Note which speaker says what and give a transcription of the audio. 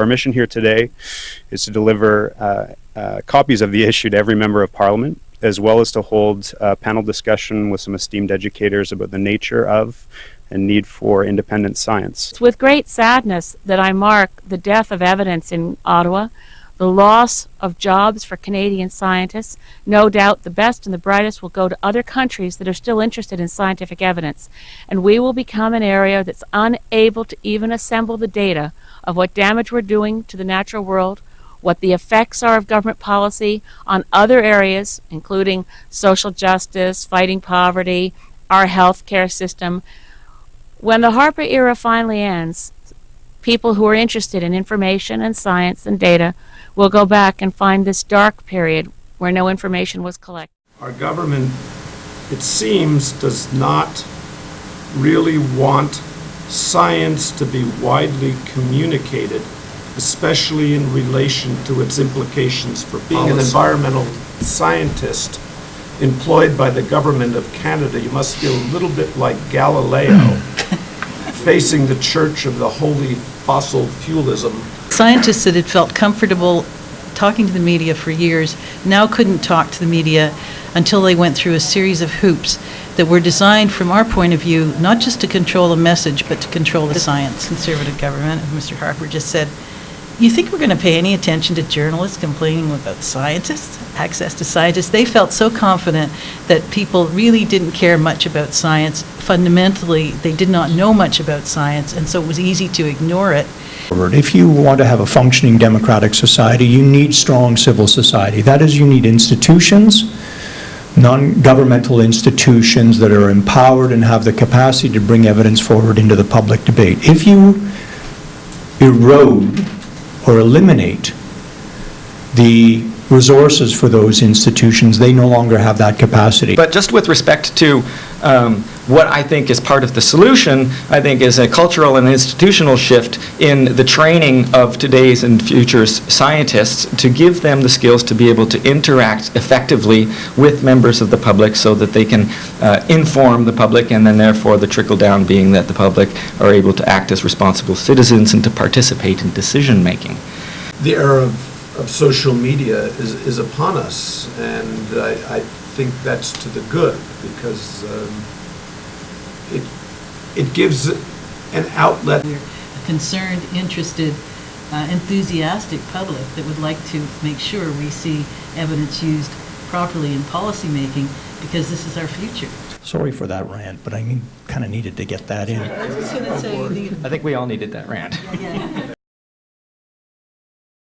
Speaker 1: our mission here today is to deliver copies of the issue to every member of Parliament, as well as to hold a panel discussion with some esteemed educators about the nature of and need for independent science.
Speaker 2: It's with great sadness that I mark the death of evidence in Ottawa, the loss of jobs for Canadian scientists. No doubt the best and the brightest will go to other countries that are still interested in scientific evidence, and we will become an area that's unable to even assemble the data of what damage we're doing to the natural world, what the effects are of government policy on other areas, including social justice, fighting poverty, our health care system. When the Harper era finally ends, people who are interested in information and science and data will go back and find this dark period where no information was collected.
Speaker 3: Our government, it seems, does not really want science to be widely communicated, especially in relation to its implications for being an environmental scientist employed by the government of Canada. You must feel a little bit like Galileo facing the Church of the Holy Fossil Fuelism.
Speaker 4: Scientists that had felt comfortable talking to the media for years now couldn't talk to the media until they went through a series of hoops that were designed from our point of view not just to control a message but to control the science. Conservative government, as Mr. Harper just said, you think we're going to pay any attention to journalists complaining about scientists, access to scientists? They felt so confident that people really didn't care much about science. Fundamentally, they did not know much about science, and so it was easy to ignore it.
Speaker 5: If you want to have a functioning democratic society, you need strong civil society. That is, you need institutions, non-governmental institutions that are empowered and have the capacity to bring evidence forward into the public debate. If you erode or eliminate the resources for those institutions, they no longer have that capacity.
Speaker 6: But just with respect to what I think is part of the solution, I think is a cultural and institutional shift in the training of today's and future's scientists to give them the skills to be able to interact effectively with members of the public so that they can inform the public, and then therefore the trickle down being that the public are able to act as responsible citizens and to participate in decision making.
Speaker 3: The era of social media is upon us, and I think that's to the good, because it gives an outlet.
Speaker 4: We're a concerned, interested, enthusiastic public that would like to make sure we see evidence used properly in policy making, because this is our future.
Speaker 5: Sorry for that rant, but I kind of needed to get that in.
Speaker 4: I was just going to say,
Speaker 6: I think we all needed that rant.
Speaker 4: yeah.